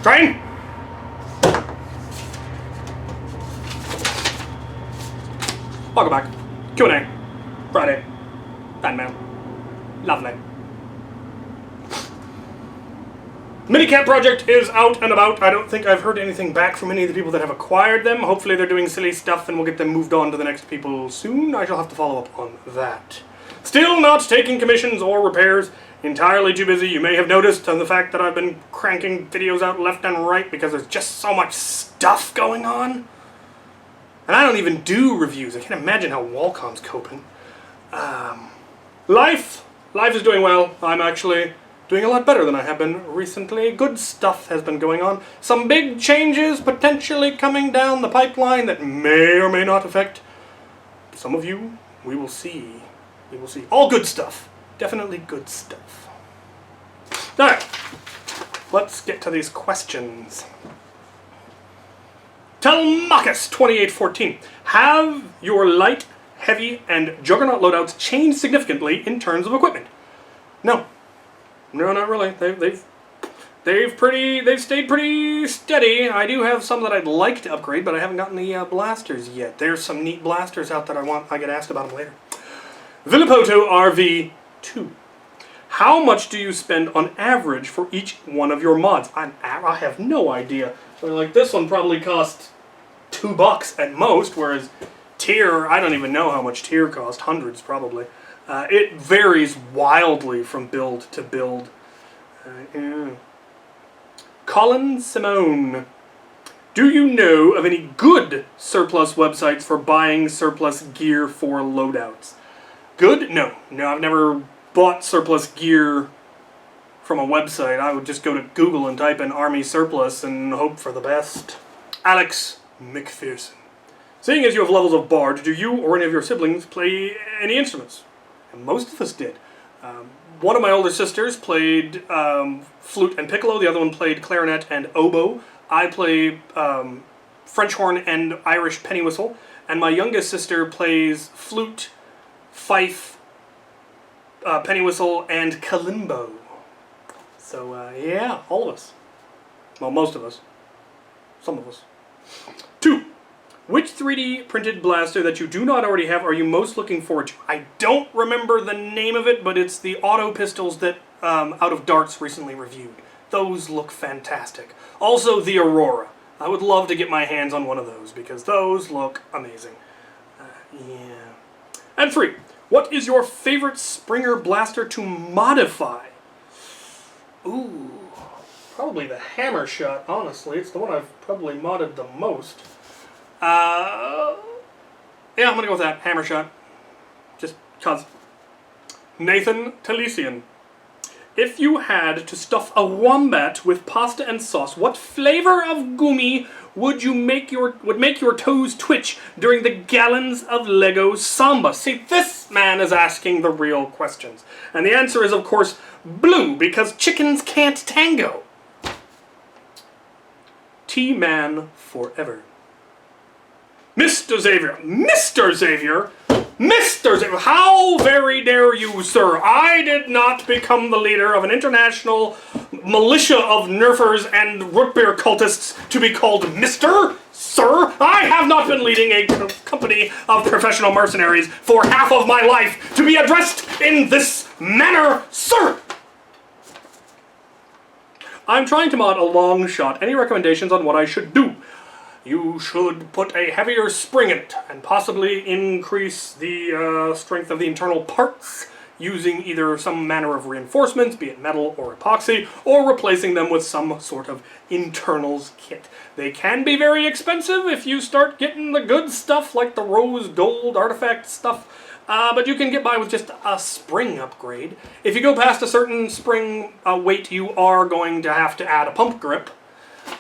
Train! Welcome back. Q&A. Friday. Fanmail. Lovely. Minicamp project is out and about. I don't think I've heard anything back from any of the people that have acquired them. Hopefully they're doing silly stuff and we'll get them moved on to the next people soon. I shall have to follow up on that. Still not taking commissions or repairs. Entirely too busy. You may have noticed on the fact that I've been cranking videos out left and right because there's just so much stuff going on. And I don't even do reviews. I can't imagine how Wallcom's coping. Life is doing well. I'm actually doing a lot better than I have been recently. Good stuff has been going on. Some big changes potentially coming down the pipeline that may or may not affect some of you. We will see. We will see. All good stuff. Definitely good stuff. Alright. Let's get to these questions. Telmachus2814. Have your light, heavy, and juggernaut loadouts changed significantly in terms of equipment? No. No, not really. They've stayed pretty steady. I do have some that I'd like to upgrade, but I haven't gotten the blasters yet. There's some neat blasters out that I get asked about them later. Villapoto RV2. How much do you spend on average for each one of your mods? I have no idea. So like this one probably cost $2 at most, whereas tier, I don't even know how much tier cost. Hundreds probably. It varies wildly from build to build. Colin Simone. Do you know of any good surplus websites for buying surplus gear for loadouts? Good? No. No, I've never bought surplus gear from a website. I would just go to Google and type in Army Surplus and hope for the best. Alex McPherson. Seeing as you have levels of Bard, do you or any of your siblings play any instruments? And most of us did. One of my older sisters played flute and piccolo. The other one played clarinet and oboe. I play French horn and Irish penny whistle. And my youngest sister plays flute, fife, penny whistle, and kalimbo. So, yeah, all of us. Well, most of us. Some of us. 2. Which 3D printed blaster that you do not already have are you most looking forward to? I don't remember the name of it, but it's the auto pistols that Out of Darts recently reviewed. Those look fantastic. Also, the Aurora. I would love to get my hands on one of those because those look amazing. Yeah. And 3. What is your favorite Springer blaster to modify? Ooh, probably the Hammer Shot, honestly. It's the one I've probably modded the most. Yeah, I'm going to go with that. Hammer Shot. Just cause. Nathan Talisian. If you had to stuff a wombat with pasta and sauce, what flavor of gummy would make your toes twitch during the gallons of Lego Samba? See, this man is asking the real questions. And the answer is, of course, blue, because chickens can't tango. T-Man forever. Mr. Xavier. Mr. Xavier? Mr. Xavier, how very dare you, sir? I did not become the leader of an international militia of nerfers and root beer cultists to be called Mr. Sir. I have not been leading a company of professional mercenaries for half of my life to be addressed in this manner, sir. I'm trying to mod a long shot. Any recommendations on what I should do? You should put a heavier spring in it and possibly increase the strength of the internal parts using either some manner of reinforcements, be it metal or epoxy, or replacing them with some sort of internals kit. They can be very expensive if you start getting the good stuff like the rose gold artifact stuff, but you can get by with just a spring upgrade. If you go past a certain spring weight, you are going to have to add a pump grip.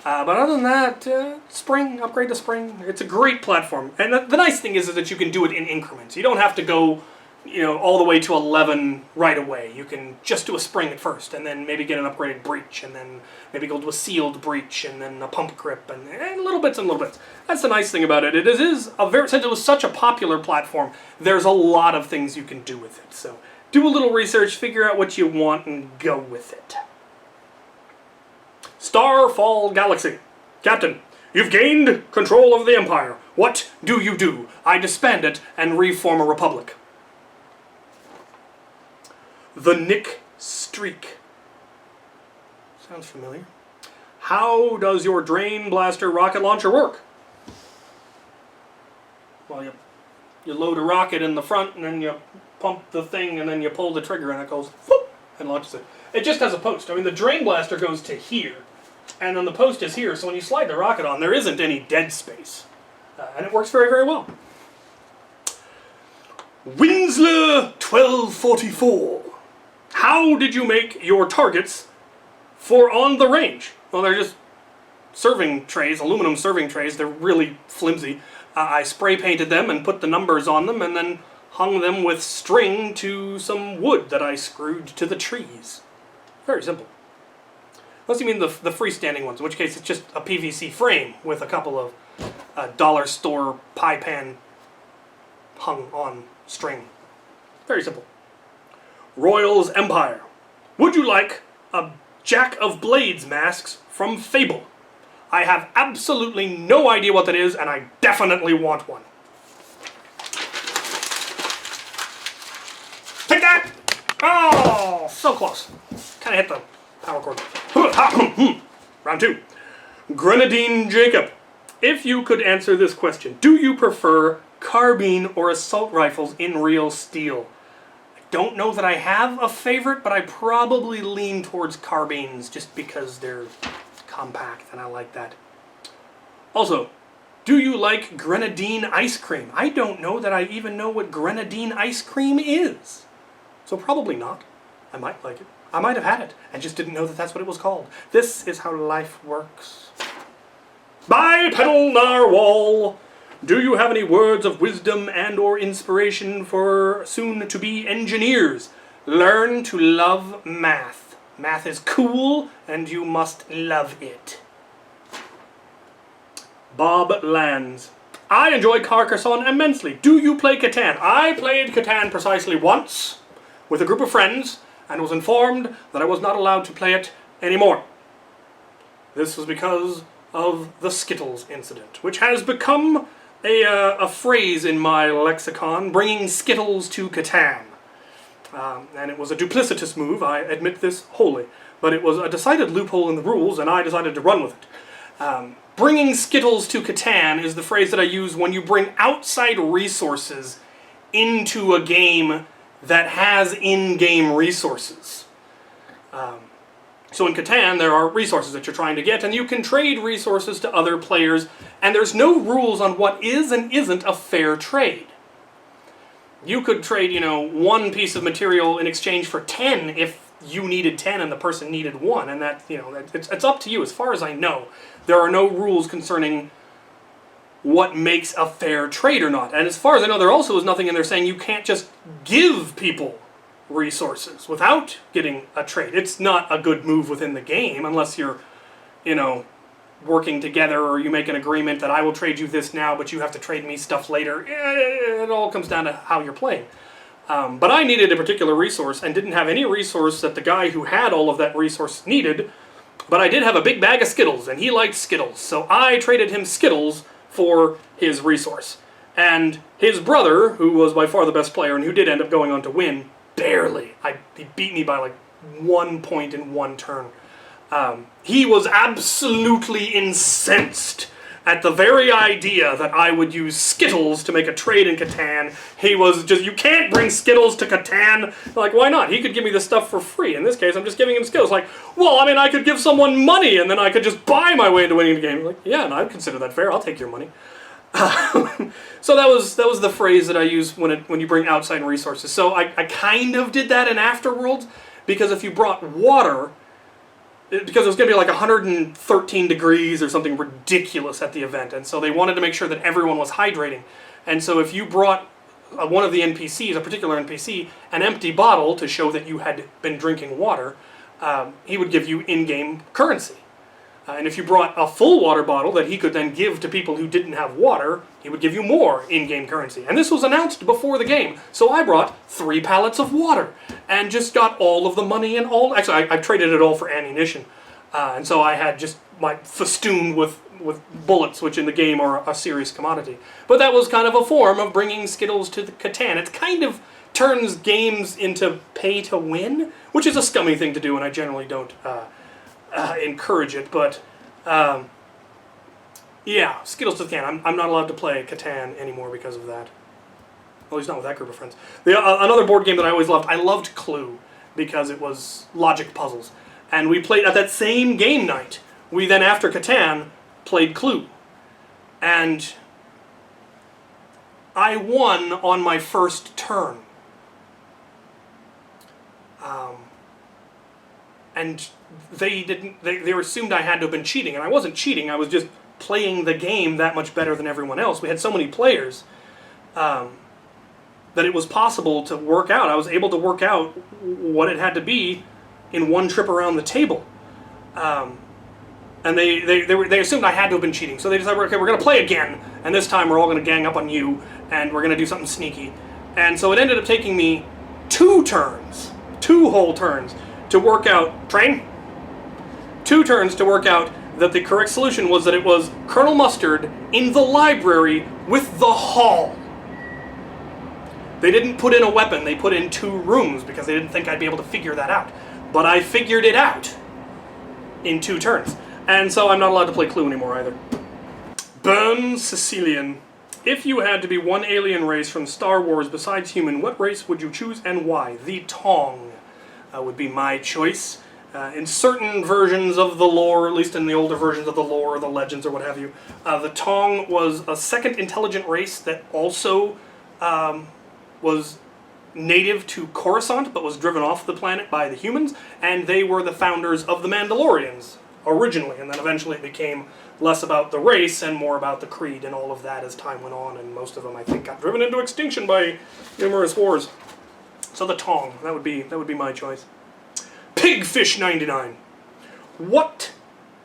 But other than that, spring, upgrade to spring. It's a great platform. And the nice thing is that you can do it in increments. You don't have to go you know, all the way to 11 right away. You can just do a spring at first, and then maybe get an upgraded breach, and then maybe go to a sealed breach, and then a pump grip, and little bits and little bits. That's the nice thing about it. It is a very, since it was such a popular platform, there's a lot of things you can do with it. So do a little research, figure out what you want, and go with it. Starfall Galaxy. Captain, you've gained control of the Empire. What do you do? I disband it and reform a republic. The Nick Streak. Sounds familiar. How does your Drain Blaster rocket launcher work? Well, you load a rocket in the front, and then you pump the thing, and then you pull the trigger, and it goes, whoop, and launches it. It just has a post. I mean, the Drain Blaster goes to here, and then the post is here, so when you slide the rocket on, there isn't any dead space. And it works very, very well. Winsler 1244. How did you make your targets for on the range? Well, they're just serving trays, aluminum serving trays. They're really flimsy. I spray painted them and put the numbers on them, and then hung them with string to some wood that I screwed to the trees. Very simple. Unless you mean the freestanding ones, in which case it's just a PVC frame with a couple of dollar store pie pan hung on string. Very simple. Royals Empire. Would you like a Jack of Blades masks from Fable? I have absolutely no idea what that is, and I definitely want one. Take that! Oh, so close. Kind of hit the power cord. Round 2. Grenadine Jacob. If you could answer this question, do you prefer carbine or assault rifles in real steel? Don't know that I have a favorite, but I probably lean towards carbines just because they're compact and I like that. Also, do you like grenadine ice cream? I don't know that I even know what grenadine ice cream is. So probably not. I might like it. I might have had it and just didn't know that that's what it was called. This is how life works. Bipedal Narwhal. Do you have any words of wisdom and or inspiration for soon-to-be engineers? Learn to love math. Math is cool, and you must love it. Bob Lands. I enjoy Carcassonne immensely. Do you play Catan? I played Catan precisely once with a group of friends and was informed that I was not allowed to play it anymore. This was because of the Skittles incident, which has become a phrase in my lexicon, bringing Skittles to Catan. And it was a duplicitous move, I admit this wholly. But it was a decided loophole in the rules, and I decided to run with it. Bringing Skittles to Catan is the phrase that I use when you bring outside resources into a game that has in-game resources. So in Catan, there are resources that you're trying to get, and you can trade resources to other players, and there's no rules on what is and isn't a fair trade. You could trade, you know, one piece of material in exchange for 10 if you needed 10 and the person needed 1, and that, you know, it's up to you. As far as I know, there are no rules concerning what makes a fair trade or not. And as far as I know, there also is nothing in there saying you can't just give people resources without getting a trade. It's not a good move within the game unless you're, you know, working together or you make an agreement that I will trade you this now, but you have to trade me stuff later. It all comes down to how you're playing. But I needed a particular resource and didn't have any resource that the guy who had all of that resource needed, but I did have a big bag of Skittles, and he liked Skittles, so I traded him Skittles for his resource. And his brother, who was by far the best player and who did end up going on to win, barely. He beat me by like 1 point in 1 turn. He was absolutely incensed at the very idea that I would use Skittles to make a trade in Catan. He was just, you can't bring Skittles to Catan. Like, why not? He could give me this stuff for free. In this case, I'm just giving him Skittles. Like, well, I mean, I could give someone money and then I could just buy my way into winning the game. Like, yeah, and I'd consider that fair. I'll take your money. So that was the phrase that I use when you bring outside resources. So I kind of did that in Afterworld, because if you brought water, because it was going to be like 113 degrees or something ridiculous at the event, and so they wanted to make sure that everyone was hydrating. And so if you brought one of the NPCs, a particular NPC, an empty bottle to show that you had been drinking water, he would give you in-game currency. And if you brought a full water bottle that he could then give to people who didn't have water, he would give you more in-game currency. And this was announced before the game, so I brought 3 pallets of water and just got all of the money and all. Actually, I traded it all for ammunition, and so I had just my festooned with bullets, which in the game are a serious commodity. But that was kind of a form of bringing Skittles to the Catan. It kind of turns games into pay to win, which is a scummy thing to do, and I generally don't encourage it, but yeah, Skittles to the Can. I'm not allowed to play Catan anymore because of that. Well, he's not with that group of friends. Another board game that I always loved, I loved Clue, because it was logic puzzles. And we played, at that same game night, we then, after Catan, played Clue. And I won on my first turn. And they assumed I had to have been cheating, and I wasn't cheating, I was just playing the game that much better than everyone else. We had so many players that it was possible to work out. I was able to work out what it had to be in one trip around the table. And they assumed I had to have been cheating, so they decided, okay, we're going to play again, and this time we're all going to gang up on you, and we're going to do something sneaky. And so it ended up taking me 2 turns, 2 whole turns, to work out, 2 turns to work out that the correct solution was that it was Colonel Mustard in the library with the hall. They didn't put in a weapon, they put in 2 rooms because they didn't think I'd be able to figure that out. But I figured it out in 2 turns. And so I'm not allowed to play Clue anymore either. Burn Sicilian. If you had to be one alien race from Star Wars besides human, what race would you choose and why? The Tong would be my choice. In certain versions of the lore, at least in the older versions of the lore or the legends or what have you, the Tong was a second intelligent race that also was native to Coruscant, but was driven off the planet by the humans, and they were the founders of the Mandalorians originally, and then eventually it became less about the race and more about the creed and all of that as time went on, and most of them, I think, got driven into extinction by numerous wars. So the Tong, that would be my choice. Pigfish99. What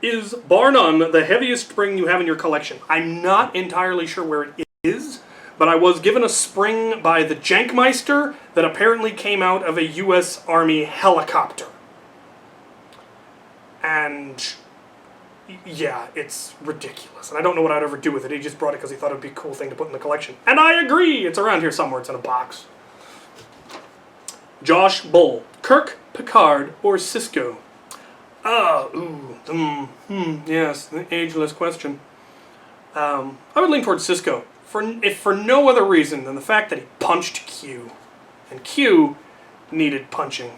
is, bar none, the heaviest spring you have in your collection? I'm not entirely sure where it is, but I was given a spring by the Jankmeister that apparently came out of a U.S. Army helicopter. And yeah, it's ridiculous. And I don't know what I'd ever do with it. He just brought it because he thought it would be a cool thing to put in the collection. And I agree! It's around here somewhere. It's in a box. Josh Bull. Kirk, Picard, or Cisco? Yes, the ageless question. I would lean towards Cisco, if for no other reason than the fact that he punched Q. And Q needed punching.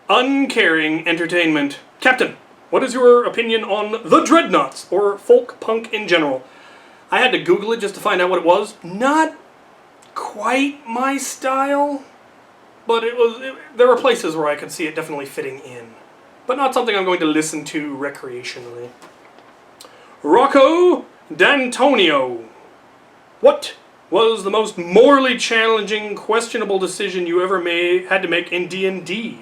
Uncaring Entertainment. Captain, what is your opinion on the Dreadnoughts, or folk punk in general? I had to Google it just to find out what it was. Not quite my style, but there were places where I could see it definitely fitting in. But not something I'm going to listen to recreationally. Rocco D'Antonio. What was the most morally challenging, questionable decision you ever had to make in D&D?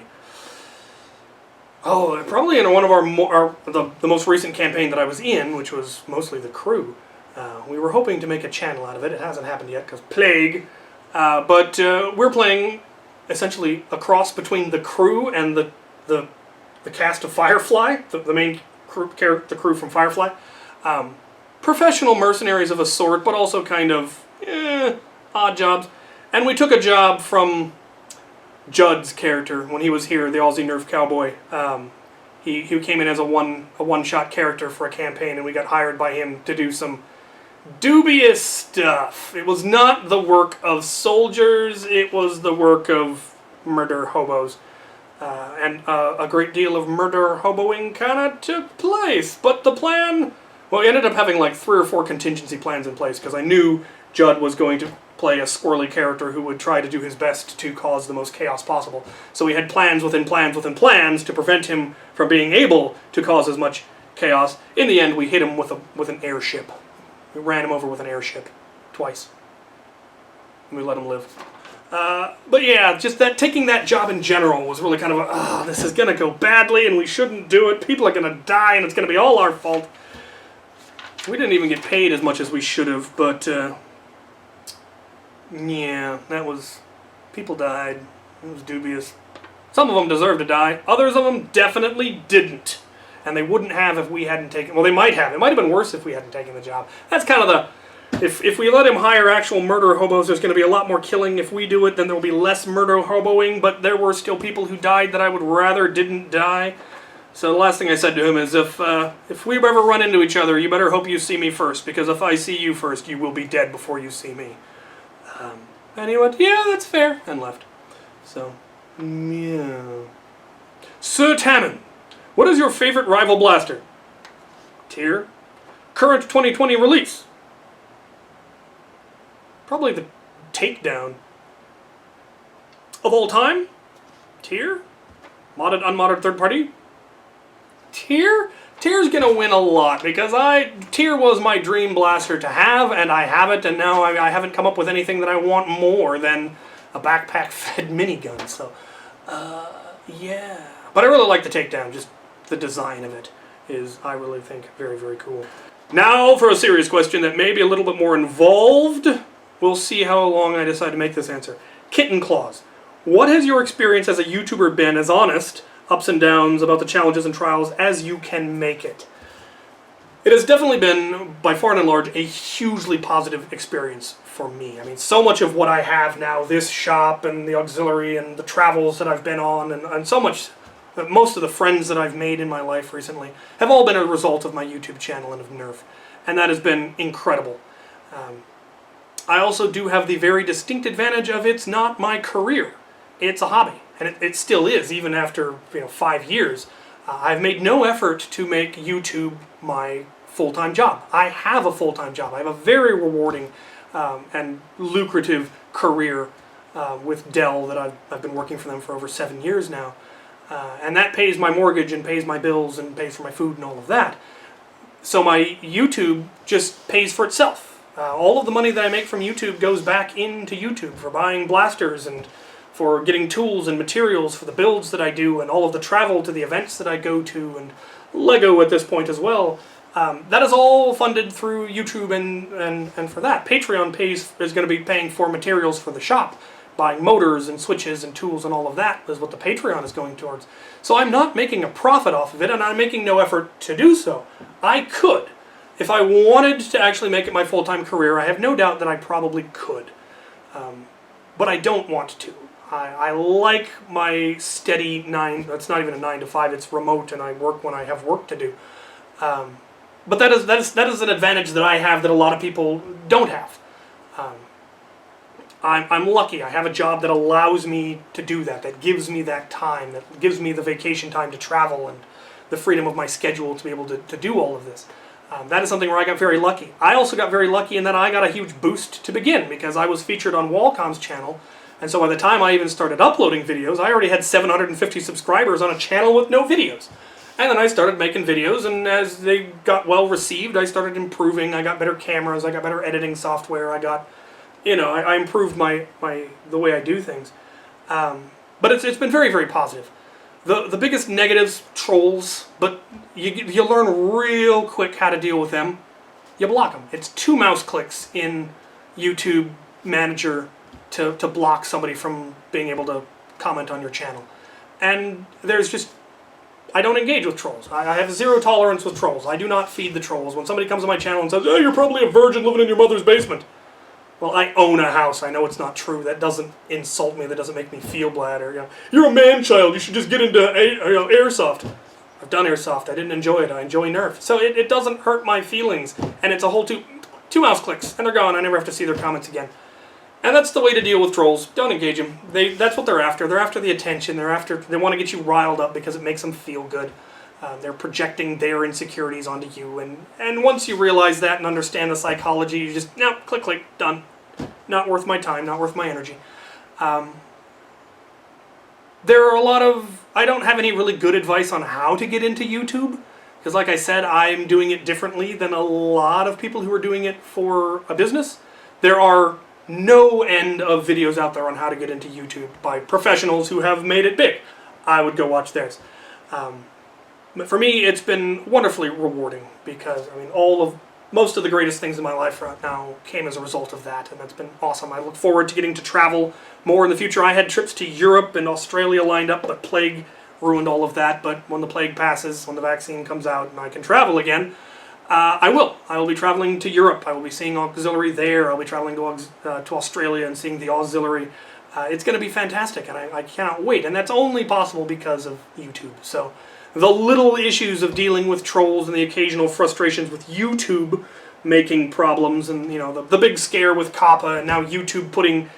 Oh, probably in one of the most recent campaign that I was in, which was mostly the crew. We were hoping to make a channel out of it. It hasn't happened yet because plague. But we're playing essentially a cross between the crew and the cast of Firefly, the main crew, the crew from Firefly. Professional mercenaries of a sort, but also kind of odd jobs. And we took a job from Judd's character when he was here, the Aussie Nerf cowboy. He came in as a one-shot character for a campaign, and we got hired by him to do some dubious stuff. It was not the work of soldiers, it was the work of murder hobos. And a great deal of murder hoboing kind of took place. But the plan, well, we ended up having like 3 or 4 contingency plans in place, because I knew Judd was going to play a squirrely character who would try to do his best to cause the most chaos possible. So we had plans within plans within plans to prevent him from being able to cause as much chaos. In the end, we hit him with an airship. We ran him over with an airship. Twice. and we let them live. But yeah, just that taking that job in general was really kind of a, this is going to go badly and we shouldn't do it. People are going to die and it's going to be all our fault. We didn't even get paid as much as we should have, but yeah, that was, people died. It was dubious. Some of them deserved to die. Others of them definitely didn't. And they wouldn't have if we hadn't taken, well, they might have. It might have been worse if we hadn't taken the job. That's kind of the, if we let him hire actual murder hobos, there's going to be a lot more killing. If we do it, then there will be less murder hoboing, but there were still people who died that I would rather didn't die. So the last thing I said to him is, if we ever run into each other, you better hope you see me first, because if I see you first, you will be dead before you see me. And he went, yeah, that's fair, and left. So, yeah. Sir Tannen, what is your favorite rival blaster? Tier. Current 2020 release. Probably the Takedown. Of all time? Tier? Modded, unmodded, third party? Tier? Tier's gonna win a lot, because Tier was my dream blaster to have, and I have it, and now I haven't come up with anything that I want more than a backpack-fed minigun, so, yeah. But I really like the Takedown, just the design of it is, I really think, very, very cool. Now for a serious question that may be a little bit more involved. We'll see how long I decide to make this answer. Kitten Claws. What has your experience as a YouTuber been, as honest, ups and downs, about the challenges and trials as you can make it? It has definitely been, by far and large, a hugely positive experience for me. I mean, so much of what I have now, this shop and the auxiliary and the travels that I've been on, and so much, most of the friends that I've made in my life recently, have all been a result of my YouTube channel and of Nerf. And that has been incredible. I also do have the very distinct advantage of it's not my career. It's a hobby. And it still is, even after 5 years. I've made no effort to make YouTube my full-time job. I have a full-time job. I have a very rewarding and lucrative career with Dell that I've been working for them for over 7 years now. And that pays my mortgage and pays my bills and pays for my food and all of that. So my YouTube just pays for itself. All of the money that I make from YouTube goes back into YouTube for buying blasters and for getting tools and materials for the builds that I do and all of the travel to the events that I go to and Lego at this point as well. That is all funded through YouTube and for that. Patreon is going to be paying for materials for the shop. Buying motors and switches and tools and all of that is what the Patreon is going towards. So I'm not making a profit off of it, and I'm making no effort to do so. I could. If I wanted to actually make it my full-time career, I have no doubt that I probably could. But I don't want to. I like my steady that's not even a 9 to 5, it's remote, and I work when I have work to do. But that is an advantage that I have that a lot of people don't have. I'm lucky. I have a job that allows me to do that gives me that time, that gives me the vacation time to travel and the freedom of my schedule to be able to do all of this. That is something where I got very lucky. I also got very lucky in that I got a huge boost to begin because I was featured on Wallcom's channel, and so by the time I even started uploading videos, I already had 750 subscribers on a channel with no videos. And then I started making videos, and as they got well received, I started improving. I got better cameras, I got better editing software, I got, I improved the way I do things. But it's been very, very positive. The biggest negatives, trolls, but you learn real quick how to deal with them. You block them. It's 2 mouse clicks in YouTube Manager to block somebody from being able to comment on your channel. And there's just, I don't engage with trolls. I have zero tolerance with trolls. I do not feed the trolls. When somebody comes to my channel and says, "Oh, you're probably a virgin living in your mother's basement." Well, I own a house. I know it's not true. That doesn't insult me. That doesn't make me feel bad. Or, you're a man-child. You should just get into airsoft. I've done airsoft. I didn't enjoy it. I enjoy Nerf. So it doesn't hurt my feelings. And it's a whole two mouse clicks, and they're gone. I never have to see their comments again. And that's the way to deal with trolls. Don't engage them. That's what they're after. They're after the attention. They want to get you riled up because it makes them feel good. They're projecting their insecurities onto you, and once you realize that and understand the psychology, you just, no, click, click, done. Not worth my time, not worth my energy. There are a lot of, I don't have any really good advice on how to get into YouTube, because like I said, I'm doing it differently than a lot of people who are doing it for a business. There are no end of videos out there on how to get into YouTube by professionals who have made it big. I would go watch theirs. But for me, it's been wonderfully rewarding because, I mean, most of the greatest things in my life right now came as a result of that, and that's been awesome. I look forward to getting to travel more in the future. I had trips to Europe and Australia lined up, but plague ruined all of that. But when the plague passes, when the vaccine comes out and I can travel again, I will. I will be traveling to Europe. I will be seeing Auxiliary there. I'll be traveling to Australia and seeing the Auxiliary. It's going to be fantastic, and I cannot wait. And that's only possible because of YouTube. So the little issues of dealing with trolls and the occasional frustrations with YouTube making problems, and you know the big scare with Kappa, and now YouTube putting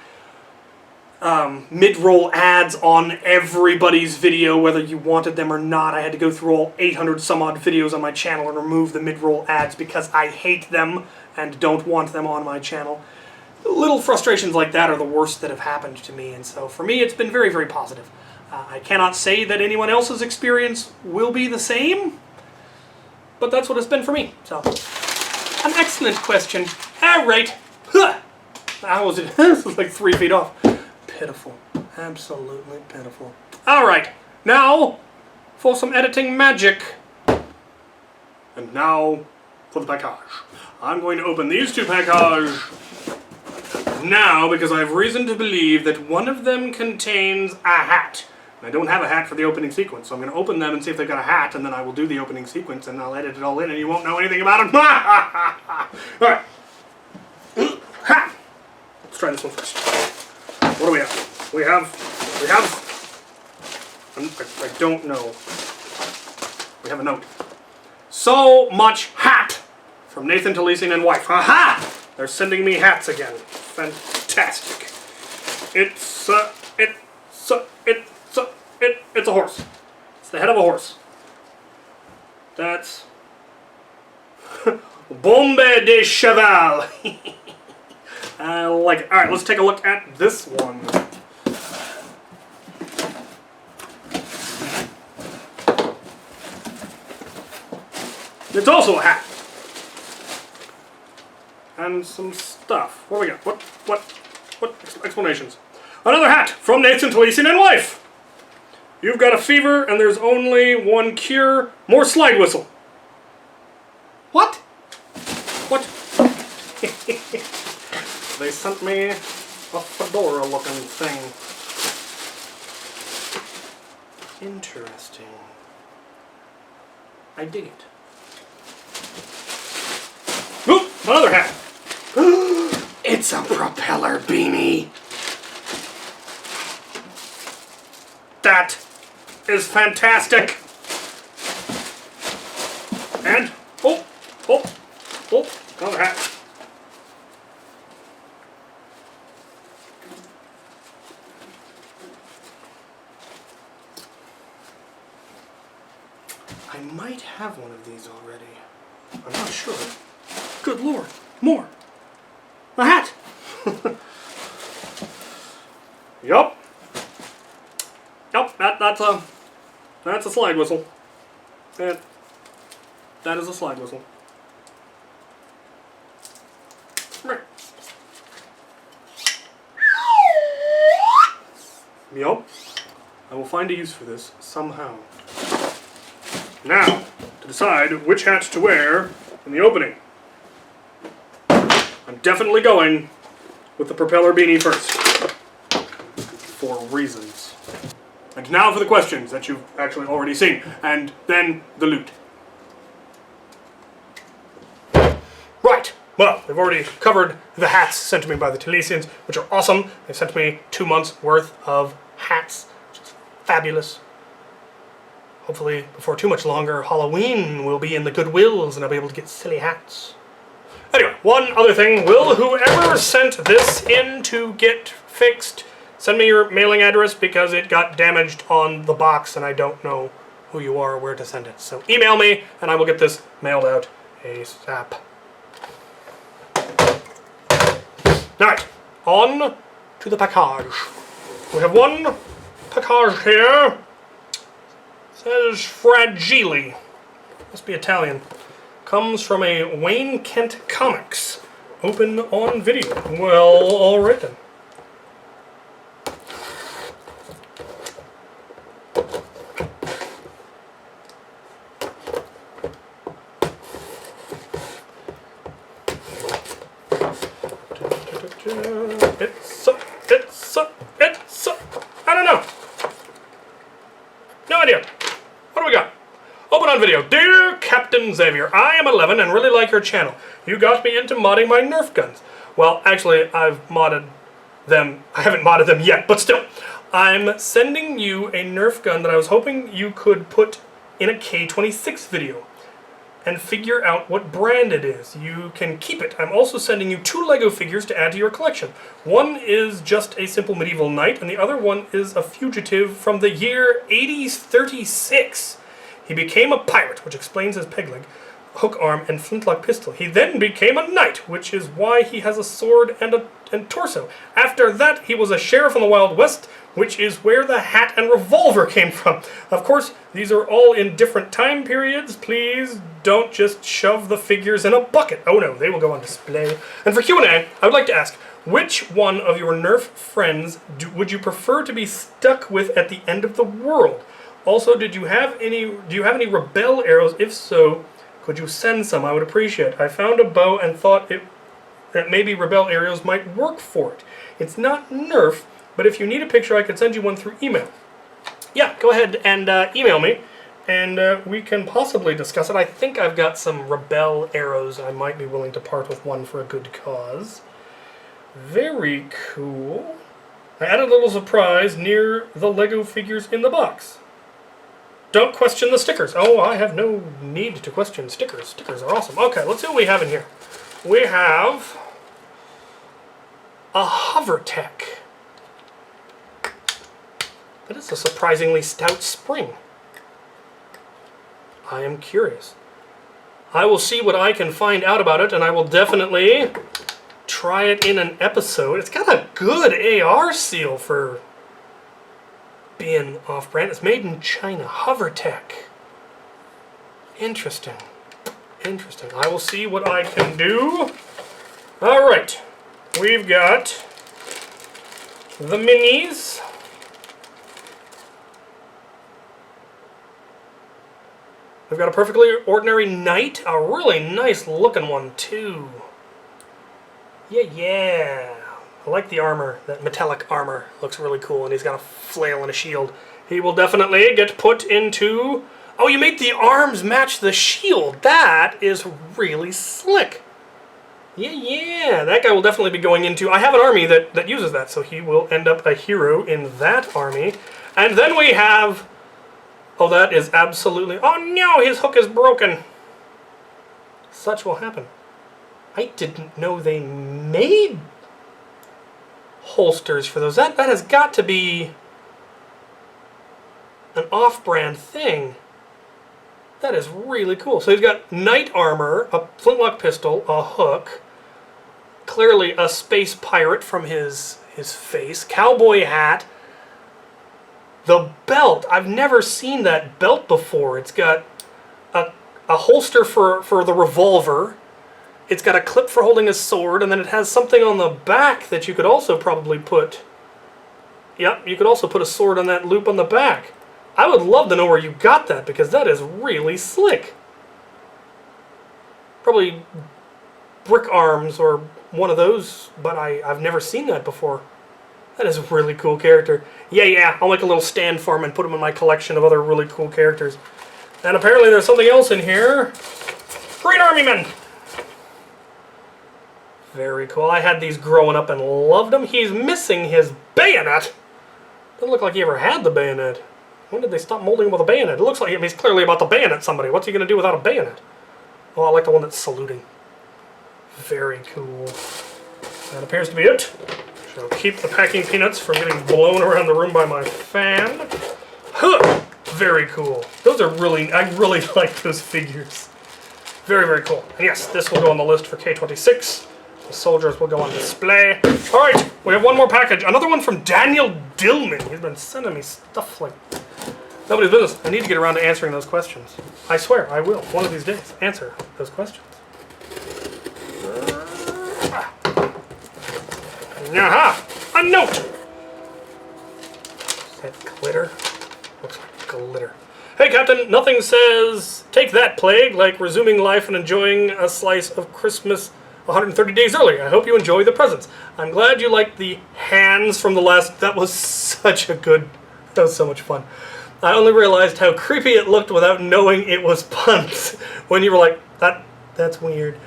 mid-roll ads on everybody's video, whether you wanted them or not. I had to go through all 800 some odd videos on my channel and remove the mid-roll ads because I hate them and don't want them on my channel. Little frustrations like that are the worst that have happened to me, and so for me it's been very, very positive. I cannot say that anyone else's experience will be the same, but that's what it's been for me. So, an excellent question. All right. Huh. How was it? This was like 3 feet off. Pitiful. Absolutely pitiful. All right. Now, for some editing magic. And now, for the package. I'm going to open these two packages now because I have reason to believe that one of them contains a hat. I don't have a hat for the opening sequence, so I'm going to open them and see if they've got a hat, and then I will do the opening sequence, and I'll edit it all in, and you won't know anything about it. Alright. Let's try this one first. What do we have? We have... I don't know. We have a note. So much hat! From Nathan to Leasing and wife. Ha! They're sending me hats again. Fantastic. It's a horse. It's the head of a horse. That's Bombe de Cheval. I like it. Alright, let's take a look at this one. It's also a hat. And some stuff. What do we got? What explanations? Another hat from Nathan to Leasing and wife. You've got a fever and there's only one cure. More slide whistle. What? What? They sent me a fedora looking thing. Interesting. I dig it. Oop! Another hat. It's a propeller beanie. That is fantastic. And another hat. I might have one of these already. I'm not sure. Good Lord, more. A hat. Yup. Yep, that's a slide whistle. That is a slide whistle. Yup. I will find a use for this somehow. Now, to decide which hat to wear in the opening. I'm definitely going with the propeller beanie first. For reasons. And now for the questions that you've actually already seen. And then the loot. Right. Well, they've already covered the hats sent to me by the Talesians, which are awesome. They sent me 2 months worth of hats, which is fabulous. Hopefully, before too much longer, Halloween will be in the Goodwills and I'll be able to get silly hats. Anyway, one other thing. Will whoever sent this in to get fixed, send me your mailing address because it got damaged on the box and I don't know who you are or where to send it. So email me and I will get this mailed out ASAP. Alright, on to the package. We have one package here. It says Fragile. Must be Italian. Comes from a Wayne Kent Comics. open on video. Well, alright then. I don't know. No idea. What do we got? Open on video. Dear Captain Xavier, I am 11 and really like your channel. You got me into modding my Nerf guns. Well, actually, I've modded them. I haven't modded them yet, but still. I'm sending you a Nerf gun that I was hoping you could put in a K26 video and figure out what brand it is. You can keep it. I'm also sending you 2 Lego figures to add to your collection. One is just a simple medieval knight, and the other one is a fugitive from the year 8036. He became a pirate, which explains his peg leg, hook arm, and flintlock pistol. He then became a knight, which is why he has a sword and torso. After that, he was a sheriff in the Wild West, which is where the hat and revolver came from. Of course, these are all in different time periods. Please don't just shove the figures in a bucket. Oh no, they will go on display. And for Q&A, I would like to ask, which one of your Nerf friends would you prefer to be stuck with at the end of the world? Also, do you have any Rebel arrows? If so, could you send some? I would appreciate it. I found a bow and thought that maybe Rebel arrows might work for it. It's not Nerf, but if you need a picture, I could send you one through email. Yeah, go ahead and email me, and we can possibly discuss it. I think I've got some Rebel arrows. I might be willing to part with one for a good cause. Very cool. I added a little surprise near the Lego figures in the box. Don't question the stickers. Oh, I have no need to question stickers. Stickers are awesome. Okay, let's see what we have in here. We have a HoverTech. That is a surprisingly stout spring. I am curious. I will see what I can find out about it, and I will definitely try it in an episode. It's got a good AR seal for being off-brand. It's made in China. HoverTech. Interesting. Interesting. I will see what I can do. Alright. We've got the minis. We've got a perfectly ordinary knight. A really nice looking one, too. Yeah. I like the armor. That metallic armor looks really cool, and he's got a flail and a shield. He will definitely get put into... Oh, you make the arms match the shield. That is really slick. Yeah. That guy will definitely be going into... I have an army that uses that, so he will end up a hero in that army. And then we have... Oh, that is absolutely... Oh no, his hook is broken. Such will happen. I didn't know they made holsters for those. That has got to be an off-brand thing. That is really cool. So he's got knight armor, a flintlock pistol, a hook, clearly a space pirate from his face, cowboy hat, the belt. I've never seen that belt before. It's got a holster for the revolver. It's got a clip for holding a sword, and then it has something on the back that you could also probably put... Yep, you could also put a sword on that loop on the back. I would love to know where you got that, because that is really slick. Probably brick arms or one of those, but I've never seen that before. That is a really cool character. Yeah, I'll make a little stand for him and put him in my collection of other really cool characters. And apparently there's something else in here. Green Army Men! Very cool. I had these growing up and loved them. He's missing his bayonet. Doesn't look like he ever had the bayonet. When did they stop molding him with a bayonet? It looks like he's clearly about to bayonet somebody. What's he going to do without a bayonet? Oh, I like the one that's saluting. Very cool. That appears to be it. Shall keep the packing peanuts from getting blown around the room by my fan. Huh! Very cool. Those are really... I really like those figures. Very, very cool. And yes, this will go on the list for K26. The soldiers will go on display. Alright, we have one more package. Another one from Daniel Dillman. He's been sending me stuff like nobody's business. I need to get around to answering those questions. I swear, I will, one of these days, answer those questions. Aha! A note! Is that glitter? Looks like glitter. Hey, Captain, nothing says take that, plague, like resuming life and enjoying a slice of Christmas 130 days early. I hope you enjoy the presents. I'm glad you liked the hands from the last... That was such a good... That was so much fun. I only realized how creepy it looked without knowing it was puns. When you were like, that's weird.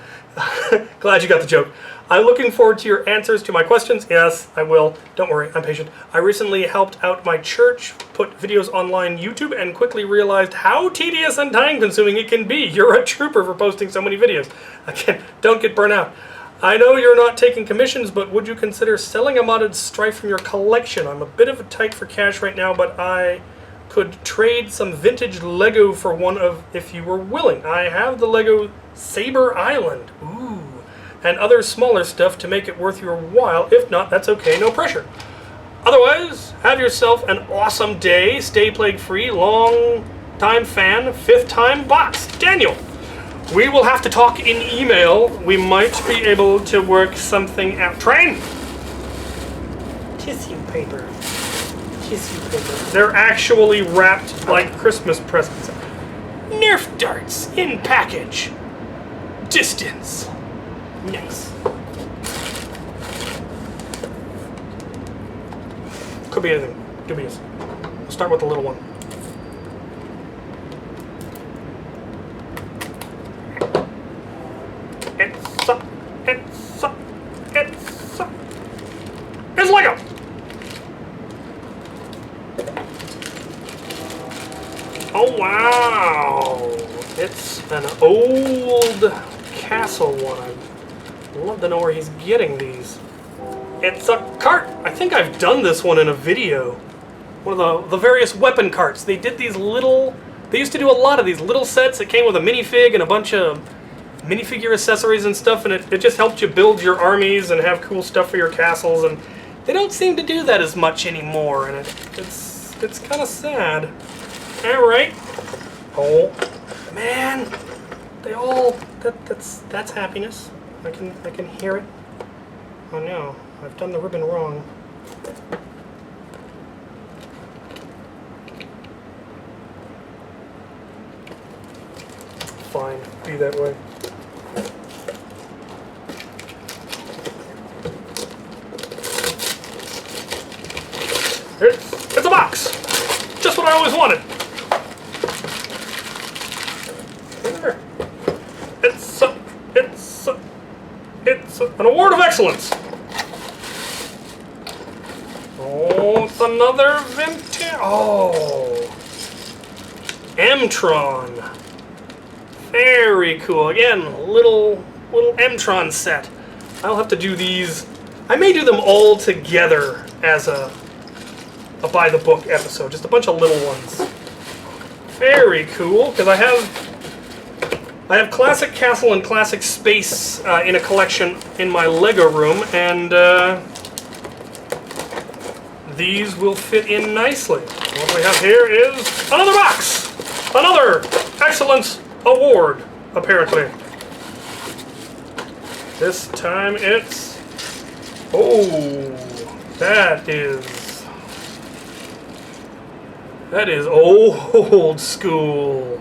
Glad you got the joke. I'm looking forward to your answers to my questions. Yes, I will. Don't worry, I'm patient. I recently helped out my church, put videos online YouTube, and quickly realized how tedious and time-consuming it can be. You're a trooper for posting so many videos. Again, don't get burnt out. I know you're not taking commissions, but would you consider selling a modded Strife from your collection? I'm a bit of a tight for cash right now, but I could trade some vintage Lego for one of if you were willing. I have the Lego Saber Island. Ooh. And other smaller stuff to make it worth your while. If not, that's okay, no pressure. Otherwise, have yourself an awesome day. Stay plague-free. Long time fan, 5th time box. Daniel, we will have to talk in email. We might be able to work something out. Train! Tissue paper. Tissue paper. They're actually wrapped like Christmas presents. Nerf darts in package. Distance. Nice. Could be anything. Dubious. We'll start with the little one. It's Lego! Oh wow! It's an old castle one. I'd love to know where he's getting these. It's a cart! I think I've done this one in a video. One of the various weapon carts. They did these little... They used to do a lot of these little sets. It came with a minifig and a bunch of minifigure accessories and stuff, and it just helped you build your armies and have cool stuff for your castles, and they don't seem to do that as much anymore, and it's kind of sad. Alright. Oh, man. They all... That's happiness. I can hear it. Oh no, I've done the ribbon wrong. Fine, be that way. It's a box! Just what I always wanted! It's an award of excellence! Oh, it's another vintage... Oh! M-Tron. Very cool. Again, little M-Tron set. I'll have to do these... I may do them all together as a by-the-book episode. Just a bunch of little ones. Very cool, because I have Classic Castle and Classic Space in a collection in my Lego room, and these will fit in nicely. What we have here is another box! Another Excellence Award, apparently. This time it's... Oh, that is old school.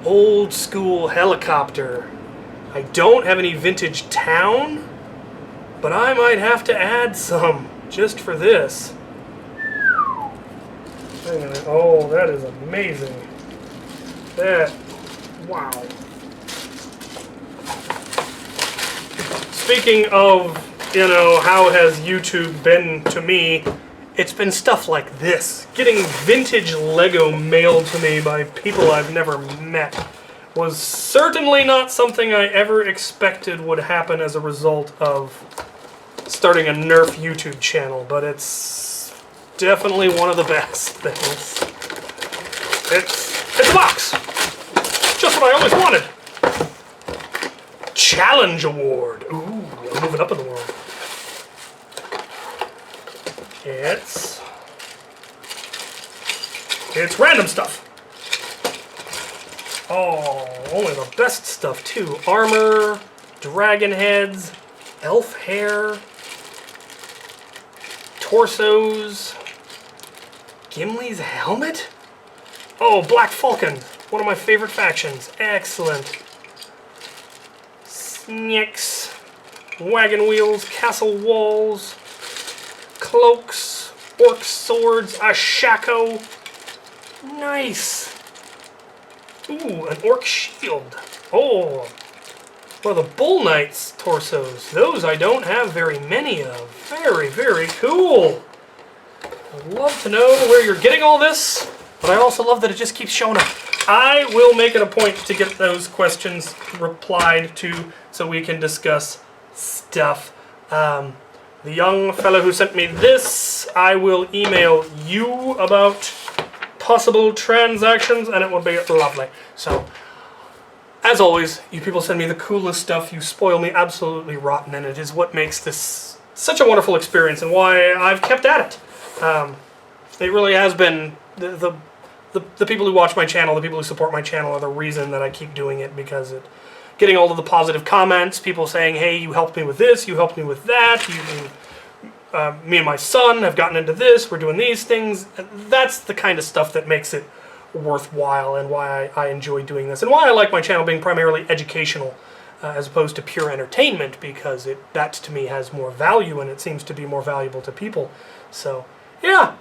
Old school helicopter. I don't have any vintage town, but I might have to add some just for this. Oh, that is amazing. Wow. Speaking of, how has YouTube been to me, it's been stuff like this. Getting vintage Lego mailed to me by people I've never met was certainly not something I ever expected would happen as a result of starting a Nerf YouTube channel, but it's definitely one of the best things. It's a box! Just what I always wanted! Challenge Award! Ooh, I'm moving up in the world. It's random stuff. Oh, only the best stuff too. Armor, dragon heads, elf hair, torsos. Gimli's helmet? Oh, Black Falcon. One of my favorite factions. Excellent. Snakes. Wagon wheels. Castle walls. Cloaks. Orc swords. A shako. Nice. Ooh, an orc shield. Oh. Well, the Bull Knights torsos. Those I don't have very many of. Very, very cool. I'd love to know where you're getting all this, but I also love that it just keeps showing up. I will make it a point to get those questions replied to so we can discuss stuff. The young fellow who sent me this, I will email you about possible transactions, and it will be lovely. So, as always, you people send me the coolest stuff. You spoil me absolutely rotten, and it is what makes this such a wonderful experience and why I've kept at it. It really has been the people who watch my channel, the people who support my channel are the reason that I keep doing it, because getting all of the positive comments, people saying, hey, you helped me with this, you helped me with that, me and my son have gotten into this, we're doing these things. That's the kind of stuff that makes it worthwhile and why I enjoy doing this, and why I like my channel being primarily educational as opposed to pure entertainment, because that to me has more value and it seems to be more valuable to people. So yeah,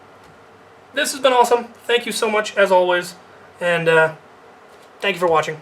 this has been awesome. Thank you so much as always, and thank you for watching.